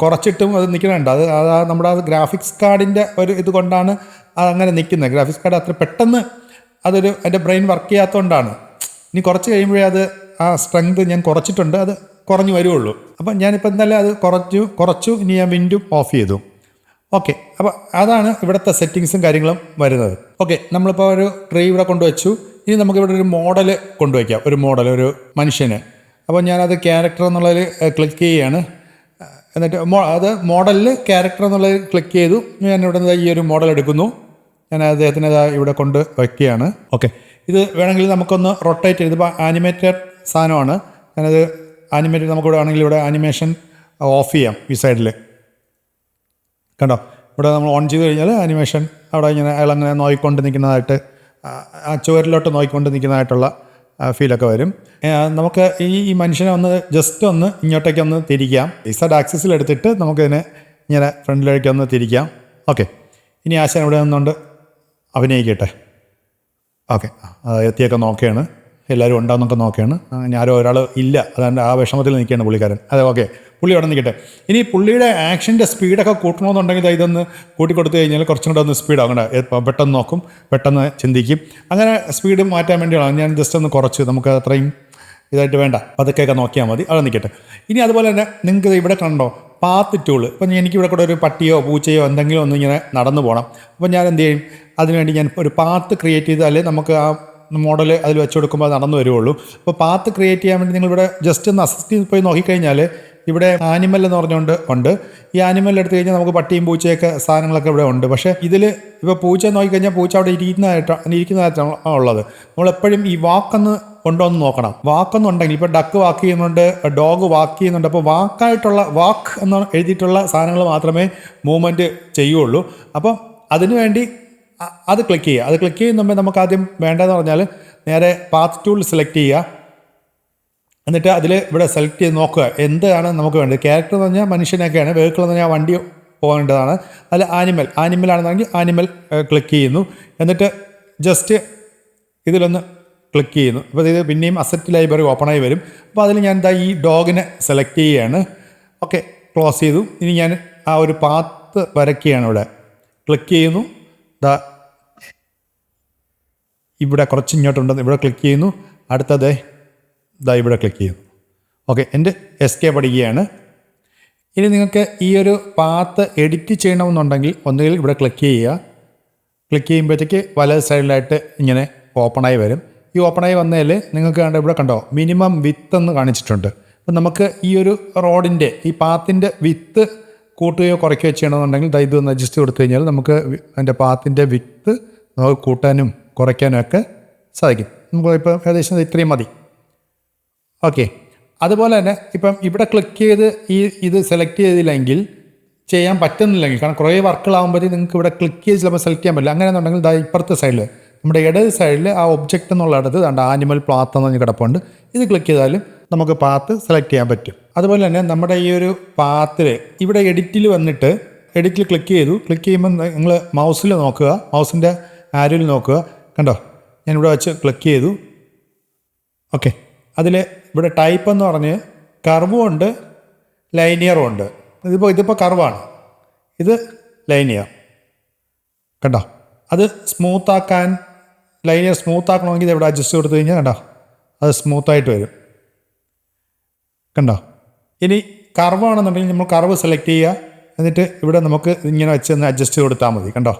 കുറച്ചിട്ടും അത് നിൽക്കുന്നുണ്ട്. അത് നമ്മുടെ ഗ്രാഫിക്സ് കാർഡിൻ്റെ ഒരു ഇത് കൊണ്ടാണ് അതങ്ങനെ നിൽക്കുന്നത്. ഗ്രാഫിക്സ് കാർഡ് അത്ര പെട്ടെന്ന് അതിൻ്റെ ബ്രെയിൻ വർക്ക് ചെയ്യാത്തതുകൊണ്ടാണ്. ഇനി കുറച്ച് കഴിയുമ്പോഴേ ആ സ്ട്രെങ്ത് ഞാൻ കുറച്ചിട്ടുണ്ട്, അത് കുറഞ്ഞു വരുള്ളൂ. അപ്പം ഞാനിപ്പോൾ എന്തായാലും അത് കുറച്ചു. ഇനി ഞാൻ വിൻഡും ഓഫ് ചെയ്തു. ഓക്കെ, അപ്പോൾ അതാണ് ഇവിടുത്തെ സെറ്റിങ്സും കാര്യങ്ങളും വരുന്നത്. ഓക്കെ, നമ്മളിപ്പോൾ ഒരു ട്രീ ഇവിടെ കൊണ്ടുവച്ചു. ഇനി നമുക്കിവിടെ ഒരു മോഡൽ കൊണ്ടുവയ്ക്കാം. ഒരു മനുഷ്യന്. അപ്പോൾ ഞാനത് ക്യാരക്ടർ എന്നുള്ളതിൽ ക്ലിക്ക് ചെയ്യുകയാണ്. എന്നിട്ട് മോഡലിൽ ക്യാരക്ടർ എന്നുള്ളതിൽ ക്ലിക്ക് ചെയ്തു. ഞാനിവിടെ ഈ ഒരു മോഡൽ എടുക്കുന്നു. ഞാൻ അദ്ദേഹത്തിന് ഇവിടെ കൊണ്ട് വയ്ക്കുകയാണ്. ഓക്കെ, ഇത് വേണമെങ്കിൽ നമുക്കൊന്ന് റൊട്ടേറ്റ് ചെയ്ത്, ഇപ്പോൾ ആനിമേറ്റഡ് സാധനമാണ്. ഞാനത് ആനിമേറ്റഡ് നമുക്കിവിടെ വേണമെങ്കിൽ ഇവിടെ ആനിമേഷൻ ഓഫ് ചെയ്യാം. ഈ സൈഡിൽ കണ്ടോ, ഇവിടെ നമ്മൾ ഓൺ ചെയ്ത് കഴിഞ്ഞാൽ ആനിമേഷൻ അവിടെ ഇങ്ങനെ അയാളങ്ങനെ നോക്കിക്കൊണ്ട് നിൽക്കുന്നതായിട്ട്, ആ ചുവരിലോട്ട് നോക്കിക്കൊണ്ട് നിൽക്കുന്നതായിട്ടുള്ള ഫീലൊക്കെ വരും. നമുക്ക് ഈ മനുഷ്യനെ ഒന്ന് ജസ്റ്റ് ഒന്ന് ഇങ്ങോട്ടേക്ക് ഒന്ന് തിരിക്കാം. ഇസഡ് ആക്സിസിൽ എടുത്തിട്ട് നമുക്കിതിനെ ഇങ്ങനെ ഫ്രണ്ടിലേക്ക് ഒന്ന് തിരിക്കാം. ഓക്കെ, ഇനി ആശാൻ ഇവിടെ നിന്നുകൊണ്ട് അഭിനയിക്കട്ടെ. ഓക്കെ, എത്തിയൊക്കെ നോക്കുകയാണ്, എല്ലാവരും ഉണ്ടാകുന്നൊക്കെ നോക്കുകയാണ്. ഞാനോ ഒരാൾ ഇല്ല, അതുകൊണ്ട് ആ വിഷമത്തിൽ നിൽക്കുകയാണ് പുള്ളിക്കാരൻ. അതെ, ഓക്കെ, പുള്ളി അവിടെ നിൽക്കട്ടെ. ഇനി പുള്ളിയുടെ ആക്ഷൻ്റെ സ്പീഡൊക്കെ കൂട്ടണമെന്നുണ്ടെങ്കിൽ ഇതൊന്ന് കൂട്ടിക്കൊടുത്തു കഴിഞ്ഞാൽ കുറച്ചും കൂടെ ഒന്ന് സ്പീഡാകണ്ട, പെട്ടെന്ന് നോക്കും, പെട്ടെന്ന് ചിന്തിക്കും. അങ്ങനെ സ്പീഡ് മാറ്റാൻ വേണ്ടിയാണ് ഞാൻ ജസ്റ്റ് ഒന്ന് കുറച്ച്, നമുക്ക് അത്രയും ഇതായിട്ട് വേണ്ട, പതുക്കെയൊക്കെ നോക്കിയാൽ മതി. അവിടെ നിൽക്കട്ടെ. ഇനി അതുപോലെ തന്നെ നിങ്ങൾക്ക് ഇവിടെ കണ്ടോ പാത്ത് ടൂൾ. ഇപ്പം എനിക്കിവിടെ കൂടെ ഒരു പട്ടിയോ പൂച്ചയോ എന്തെങ്കിലും ഒന്ന് ഇങ്ങനെ നടന്നു പോകണം. അപ്പോൾ ഞാൻ എന്ത് ചെയ്യും, അതിനുവേണ്ടി ഞാൻ ഒരു പാത്ത് ക്രിയേറ്റ് ചെയ്താലേ നമുക്ക് ആ മോഡൽ അതിൽ വെച്ച് കൊടുക്കുമ്പോൾ അത് നടന്നു വരുള്ളൂ. അപ്പോൾ പാത്ത് ക്രിയേറ്റ് ചെയ്യാൻ വേണ്ടി നിങ്ങളിവിടെ ജസ്റ്റ് ഒന്ന് അസിസ്റ്റ് പോയി നോക്കിക്കഴിഞ്ഞാൽ ഇവിടെ ആനിമൽ എന്ന് പറഞ്ഞുകൊണ്ട് ഉണ്ട്. ഈ ആനിമൽ എടുത്തു കഴിഞ്ഞാൽ നമുക്ക് പട്ടിയും പൂച്ചയൊക്കെ സാധനങ്ങളൊക്കെ ഇവിടെ ഉണ്ട്. പക്ഷേ ഇതിൽ ഇപ്പോൾ പൂച്ച നോക്കിക്കഴിഞ്ഞാൽ പൂച്ച അവിടെ ഇരിക്കുന്നതായിട്ടാണ് ഉള്ളത്. നമ്മളെപ്പോഴും ഈ വാക്കൊന്ന് ഉണ്ടോ എന്ന് നോക്കണം. വാക്കൊന്നുണ്ടെങ്കിൽ ഇപ്പോൾ ഡക്ക് വാക്ക് ചെയ്യുന്നുണ്ട്, ഡോഗ് വാക്ക് ചെയ്യുന്നുണ്ട്. അപ്പോൾ വാക്കായിട്ടുള്ള വാക്ക് എന്ന് എഴുതിയിട്ടുള്ള സാധനങ്ങൾ മാത്രമേ മൂവ്മെൻറ്റ് ചെയ്യുള്ളൂ. അപ്പം അതിനുവേണ്ടി അത് ക്ലിക്ക് ചെയ്യുക. അത് ക്ലിക്ക് ചെയ്യുമ്പോൾ നമുക്ക് ആദ്യം വേണ്ടതെന്ന് പറഞ്ഞാൽ നേരെ പാത്ത് ടൂൾ സെലക്ട് ചെയ്യുക. എന്നിട്ട് അതിൽ ഇവിടെ സെലക്ട് ചെയ്ത് നോക്കുക എന്താണ് നമുക്ക് വേണ്ടത്. ക്യാരക്ടർ എന്ന് പറഞ്ഞാൽ മനുഷ്യനൊക്കെയാണ്, വെഹിക്കിൾ എന്ന് പറഞ്ഞാൽ വണ്ടി പോകേണ്ടതാണ്. അതിൽ ആനിമലാണെന്നെങ്കിൽ ആനിമൽ ക്ലിക്ക് ചെയ്യുന്നു. എന്നിട്ട് ജസ്റ്റ് ഇതിലൊന്ന് ക്ലിക്ക് ചെയ്യുന്നു. അപ്പോൾ ഇത് പിന്നെയും അസറ്റ് ലൈബ്രറി ഓപ്പണായി വരും. അപ്പോൾ അതിൽ ഞാൻ ഈ ഡോഗിനെ സെലക്ട് ചെയ്യുകയാണ്. ഓക്കെ, ക്ലോസ് ചെയ്തു. ഇനി ഞാൻ ആ ഒരു പാത്ത് വരയ്ക്കുകയാണ്. ഇവിടെ ക്ലിക്ക് ചെയ്യുന്നു. ഇവിടെ കുറച്ച് ഇങ്ങോട്ടുണ്ടെന്ന് ഇവിടെ ക്ലിക്ക് ചെയ്യുന്നു. അടുത്തത് ഇവിടെ ക്ലിക്ക് ചെയ്യുന്നു. ഓക്കെ, എൻ്റെ എസ്കേപ്പ് അടിക്കുകയാണ്. ഇനി നിങ്ങൾക്ക് ഈ ഒരു പാത്ത് എഡിറ്റ് ചെയ്യണമെന്നുണ്ടെങ്കിൽ ഒന്നുകിൽ ഇവിടെ ക്ലിക്ക് ചെയ്യുക. ക്ലിക്ക് ചെയ്യുമ്പോഴത്തേക്ക് വലത് സൈഡിലായിട്ട് ഇങ്ങനെ ഓപ്പണായി വരും. ഈ ഓപ്പണായി വന്നതിൽ നിങ്ങൾക്ക് കണ്ട ഇവിടെ കണ്ടോ മിനിമം വിത്ത് എന്ന് കാണിച്ചിട്ടുണ്ട്. അപ്പം നമുക്ക് ഈ ഒരു റോഡിൻ്റെ ഈ പാത്തിൻ്റെ വിത്ത് കൂട്ടുകയോ കുറയ്ക്കുകയോ ചെയ്യണമെന്നുണ്ടെങ്കിൽ ഇതൊന്ന് അഡ്ജസ്റ്റ് കൊടുത്തു കഴിഞ്ഞാൽ നമുക്ക് അതിൻ്റെ പാത്തിൻ്റെ വിത്ത് നമുക്ക് കൂട്ടാനും കുറയ്ക്കാനും ഒക്കെ സാധിക്കും. നമുക്ക് ഇപ്പോൾ ഏകദേശം ഇത്രയും മതി. ഓക്കെ, അതുപോലെ തന്നെ ഇപ്പം ഇവിടെ ക്ലിക്ക് ചെയ്ത് ഇത് സെലക്ട് ചെയ്തില്ലെങ്കിൽ ചെയ്യാൻ പറ്റുന്നില്ലെങ്കിൽ, കാരണം കുറേ വർക്കുകളാകുമ്പോഴത്തേക്ക് നിങ്ങൾക്ക് ഇവിടെ ക്ലിക്ക് ചെയ്ത് ചിലപ്പോൾ സെലക്ട് ചെയ്യാൻ പറ്റില്ല. അങ്ങനെയാണെന്നുണ്ടെങ്കിൽ ഇപ്പുറത്തെ സൈഡിൽ നമ്മുടെ ഇടത് സൈഡിൽ ആ ഒബ്ജക്റ്റ് എന്നുള്ള അടുത്ത് ആനിമൽ പാത്ത് എന്ന് പറഞ്ഞ് കിടപ്പുണ്ട്. ഇത് ക്ലിക്ക് ചെയ്താലും നമുക്ക് പാത്ത് സെലക്ട് ചെയ്യാൻ പറ്റും. അതുപോലെ തന്നെ നമ്മുടെ ഈ ഒരു പാത്തിൽ ഇവിടെ എഡിറ്റിൽ വന്നിട്ട് എഡിറ്റിൽ ക്ലിക്ക് ചെയ്തു. ക്ലിക്ക് ചെയ്യുമ്പോൾ നിങ്ങൾ മൗസിൽ നോക്കുക, മൗസിൻ്റെ ആരോയിൽ നോക്കുക. കണ്ടോ, ഞാനിവിടെ വെച്ച് ക്ലിക്ക് ചെയ്തു. ഓക്കെ, അതിൽ ഇവിടെ ടൈപ്പ് എന്ന് പറഞ്ഞ് കർവും ഉണ്ട് ലൈനിയറും ഉണ്ട്. ഇതിപ്പോൾ കർവാണ്, ഇത് ലൈനിയർ. കണ്ടോ, അത് സ്മൂത്താക്കാൻ ലൈനിയർ സ്മൂത്താക്കണമെങ്കിൽ ഇവിടെ അഡ്ജസ്റ്റ് കൊടുത്തു കഴിഞ്ഞാൽ കണ്ടോ അത് സ്മൂത്തായിട്ട് വരും. കണ്ടോ, ഇനി കർവാണെന്നുണ്ടെങ്കിൽ നമ്മൾ കർവ് സെലക്ട് ചെയ്യുക. എന്നിട്ട് ഇവിടെ നമുക്ക് ഇങ്ങനെ വെച്ച് ഒന്ന് അഡ്ജസ്റ്റ് കൊടുത്താൽ മതി. കണ്ടോ,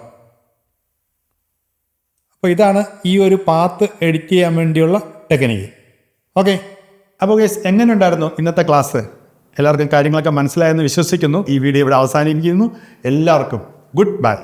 അപ്പോൾ ഇതാണ് ഈ ഒരു പാത്ത് എഡിറ്റ് ചെയ്യാൻ വേണ്ടിയുള്ള ടെക്നിക്ക്. ഓക്കെ, അപ്പോൾ ഗൈസ് എങ്ങനെ ഉണ്ടായിരുന്നു ഇന്നത്തെ ക്ലാസ്? എല്ലാവർക്കും കാര്യങ്ങളൊക്കെ മനസ്സിലായെന്ന് വിശ്വസിക്കുന്നു. ഈ വീഡിയോ ഇവിടെ അവസാനിപ്പിക്കുന്നു. എല്ലാവർക്കും ഗുഡ് ബൈ.